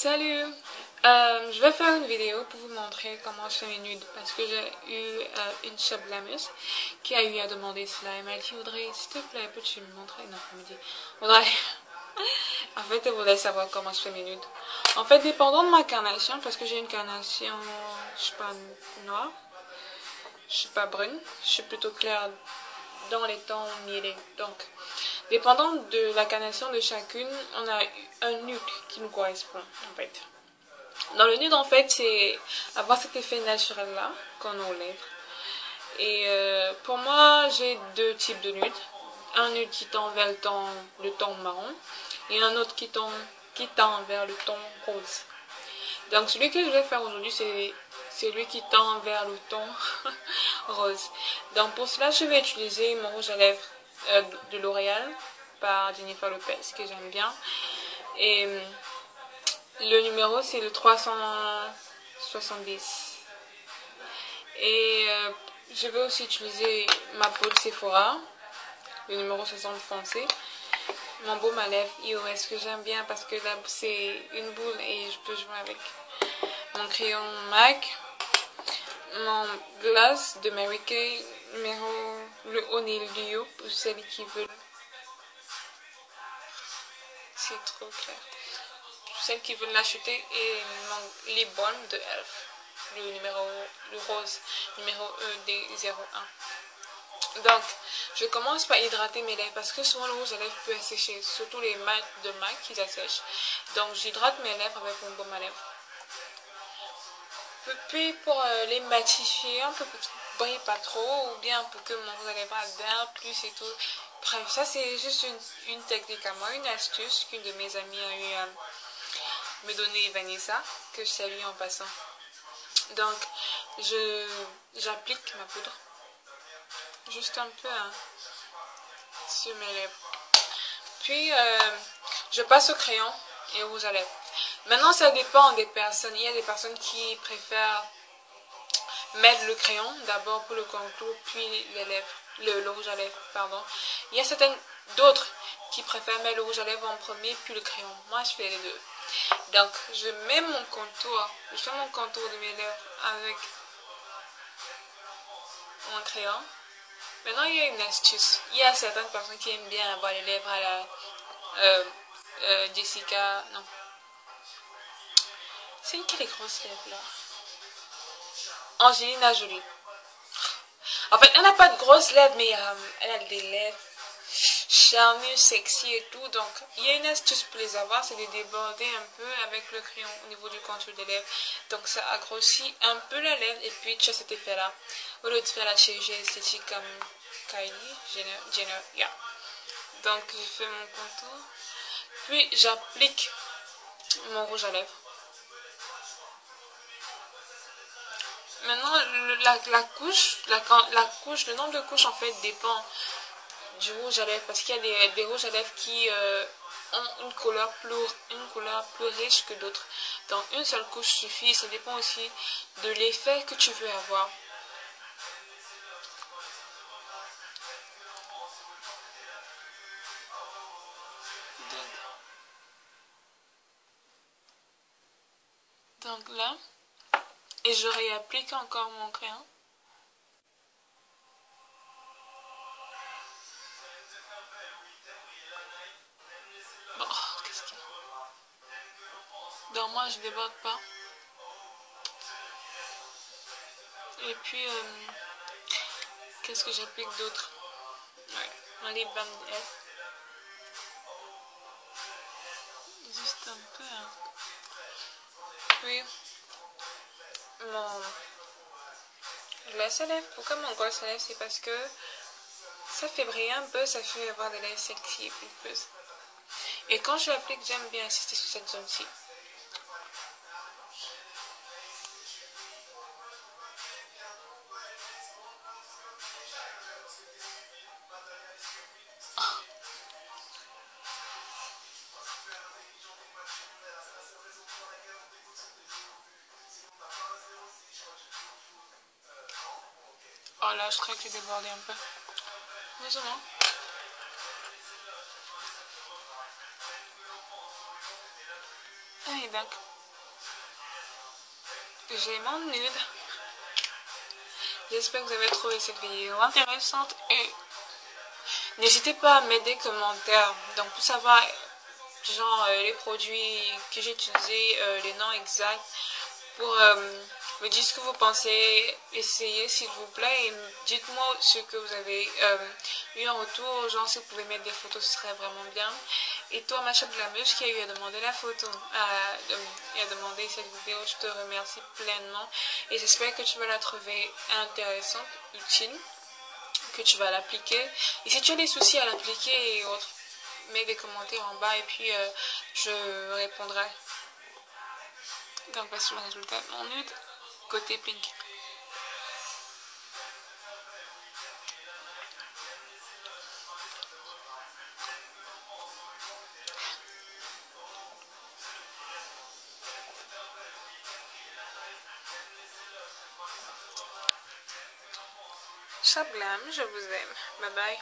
Salut! Je vais faire une vidéo pour vous montrer comment je fais mes nudes parce que j'ai eu une subglameuse qui a eu à demander cela. Elle m'a dit Audrey, s'il te plaît, peux-tu me montrer? Non, elle me dit Audrey, en fait, elle voulait savoir comment je fais mes nudes. En fait, dépendant de ma carnation, parce que j'ai une carnation, je suis pas noire, je suis pas brune, je suis plutôt claire dans les tons miellés. Donc, dépendant de la carnation de chacune, on a un nude qui nous correspond, en fait. Dans le nude, en fait, c'est avoir cet effet naturel-là qu'on a aux lèvres. Et pour moi, j'ai deux types de nudes. Un nude qui tend vers le ton marron et un autre qui tend vers le ton rose. Donc celui que je vais faire aujourd'hui, c'est celui qui tend vers le ton rose. Donc pour cela, je vais utiliser mon rouge à lèvres de L'Oréal par Jennifer Lopez, que j'aime bien. Et le numéro, c'est le 370. Et je vais aussi utiliser ma peau de Sephora, le numéro 60 foncé. Mon baume à lèvres iOS que j'aime bien parce que là, c'est une boule et je peux jouer avec. Mon crayon MAC. Mon gloss de Mary Kay, numéro le O'Neill Duo pour celles qui veulent. C'est trop clair. Celles qui veulent l'acheter, et mon lip balm de Elf, le rose, numéro ED01. Donc, je commence par hydrater mes lèvres parce que souvent le rouge à lèvres peut assécher, surtout les mat de MAC qui assèchent. Donc, j'hydrate mes lèvres avec mon baume à lèvres. Puis, pour les matifier, un peu pour qu'ils ne brillent pas trop, ou bien pour que mon rouge à lèvres adhère plus et tout. Bref, ça c'est juste une technique à moi, une astuce qu'une de mes amies a eu à me donner, Vanessa, que je salue en passant. Donc, j'applique ma poudre juste un peu sur mes lèvres. Puis, je passe au crayon et au rouge à lèvres. Maintenant, ça dépend des personnes. Il y a des personnes qui préfèrent mettre le crayon d'abord pour le contour, puis les lèvres, le rouge à lèvres, pardon. Il y a d'autres qui préfèrent mettre le rouge à lèvres en premier, puis le crayon. Moi, je fais les deux. Donc, je fais mon contour de mes lèvres avec mon crayon. Maintenant, il y a une astuce. Il y a certaines personnes qui aiment bien avoir les lèvres à la Jessica. Non. C'est une qui a les grosses lèvres là? Angelina Jolie. En fait, elle n'a pas de grosses lèvres, mais elle a des lèvres charnues, sexy et tout. Donc, il y a une astuce pour les avoir, c'est de déborder un peu avec le crayon au niveau du contour des lèvres. Donc, ça agrossit un peu la lèvre et puis tu as cet effet-là. Au lieu de faire la chirurgie esthétique comme Kylie Jenner, yeah. Donc, je fais mon contour. Puis, j'applique mon rouge à lèvres. Maintenant, le nombre de couches en fait dépend du rouge à lèvres parce qu'il y a des rouges à lèvres qui ont une couleur plus riche que d'autres. Donc une seule couche suffit, ça dépend aussi de l'effet que tu veux avoir. Donc là, et je réapplique encore mon crayon. Bon, qu'est-ce qu'il y a? Donc moi, je déborde pas. Et puis, qu'est-ce que j'applique d'autre? Ouais, mon lip balm de Elf. Juste un peu. Puis, mon gloss à lèvres. Pourquoi mon gloss à lèvres? C'est parce que ça fait briller un peu, ça fait avoir des lèvres sexy et pulpeuses. Et quand je l'applique, j'aime bien insister sur cette zone-ci. Oh là, je crois que j'ai débordé un peu. Désolé. Et donc, j'ai mon nude. J'espère que vous avez trouvé cette vidéo intéressante et n'hésitez pas à mettre des commentaires. Donc pour savoir genre les produits que j'ai utilisés, les noms exacts, pour me dire ce que vous pensez, essayez s'il vous plaît et dites-moi ce que vous avez eu en retour, genre si vous pouvez mettre des photos ce serait vraiment bien. Et toi ma chère blameuse qui a eu à demander la photo, et à demander cette vidéo, je te remercie pleinement et j'espère que tu vas la trouver intéressante, utile, que tu vas l'appliquer. Et si tu as des soucis à l'appliquer et autres, mets des commentaires en bas et puis je répondrai. Donc voici le résultat de mon nude côté pink. Chablam, je vous aime. Bye bye.